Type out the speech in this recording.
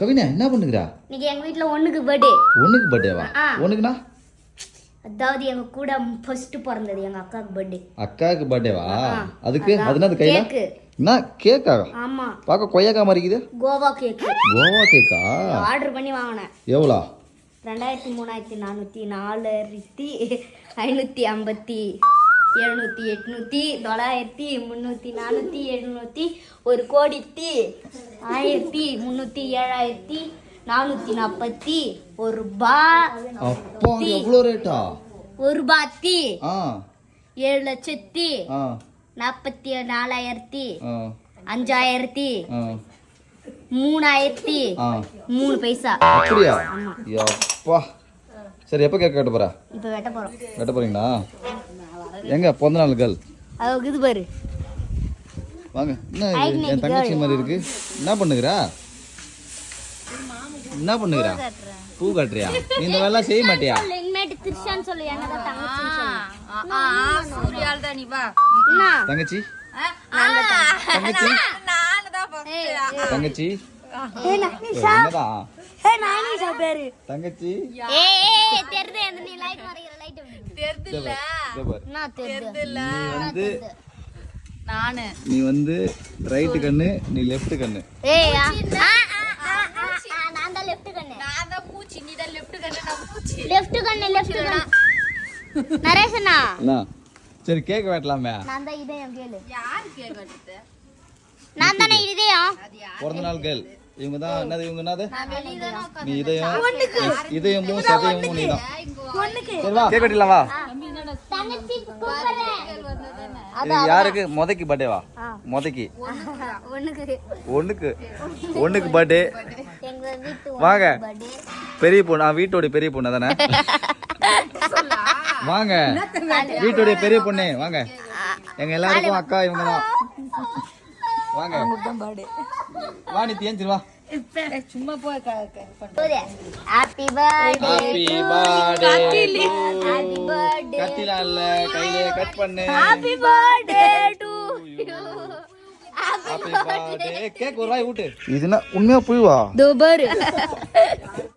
கவினா என்ன பண்ணுகிறா? இன்னைக்கு எங்க வீட்ல ஒண்ணுக்கு பர்த்டே. ஒண்ணுக்கு பர்த்டேவா? ஒண்ணுக்குனா? அதாவது எங்க கூட ஃபர்ஸ்ட் பிறந்தது எங்க அக்காக்கு பர்த்டே. அக்காக்கு பர்த்டேவா? அதுக்கு அதுனது கையில கேக். என்ன கேக்கா? ஆமா. பாக்க கொய்யாக்கா மாதிரி இருக்குது. கோவா கேக். கோவா கேக்கா? ஆர்டர் பண்ணி வாங்குனேன். எவ்வளோ? 2000 3400 4500 700 800 900 300 400 700 1 கோடி 1000 300 7440 1 ரூபாய். அப்பா எவ்வளவு ரேட்டா? 1 ரூபாய். ஆ 7 லட்சத்தி ஆ 44,000 ஆ 5000 ஆ 3000 ஆ 3 பைசா. அப்படியா? யப்பா. சரி எப்போ கேக் வெட்ட போறா? இப்போ வெட்ட போறோம். வெட்ட போறீங்களா? எங்க பிறந்த நாள் கேர்ள்? அது இது பாரு. வாங்க. என்ன இது? என் தங்கச்சி மாதிரி இருக்கு. என்ன பண்ணுகிறா? என்ன பண்ணுகிறா? பூ கட்டுறியா? நீ இந்த வேலை செய்ய மாட்டியா? இனிமேட்டு திருஷான்னு சொல்லு. என்னடா தங்கச்சின்னு சொல்லு. சூர்யால் தான் நீ வா. என்ன? தங்கச்சி தங்கச்சி தங்கச்சி என்னடா பேரு தங்கச்சி தெரியுது. அந்த நீ லைட் வரைகிற லைட் தெரியுதுல்ல? நான் தெரியுது. நீ வந்து ரைட்டு கண்ணு, நீ லெஃப்ட் கண்ணு. ஏய் நான் தான் லெஃப்ட் கண்ணு. நான் தான் பூச்சி, நீ தான் லெஃப்ட் கண்ணு, நான் பூச்சி. லெஃப்ட் கண்ணு. நரேஷனா அண்ணா சரி கேக் வெட்டலாமே. நான் தான் இதயம் கேளு. யார் கேக் வெட்டுது? நான் தானே இதயம். பிறந்த நாள் கேர்ள். இவங்க தான் என்னது? இவங்க என்னது? நீ ஒண்ணுக்கு இதயமும் சதயமும் நீ தான். சரி வா கேக் வெட்டலாம் வா. தங்கச்சி கூப்பிடுறேன். இது யாருக்கு? மொதைக்கு பர்த்டேவா? மொதைக்கு ஒண்ணுக்கு பர்த்டே. எங்க வீட்டு வாங்க. பர்த்டே. பெரிய பொண்ணு. வீட்டோட பெரிய பொண்ணு தானே? வாங்க வீட்டோட பெரிய பொண்ணு வாங்க. எங்க எல்லாருக்கும் அக்கா இவங்க தான். வாங்க வா நீ தேஞ்சிரு வா. சும்மா போய் happy birthday. Happy birthday. Happy birthday. கத்திலாம் இல்ல கையிலே கட் பண்ணு. Happy birthday to you. Happy birthday. Cake ஒரு வாய் ஊட்டு. இதுனா உண்மையா புழுவா? தோ பாரு.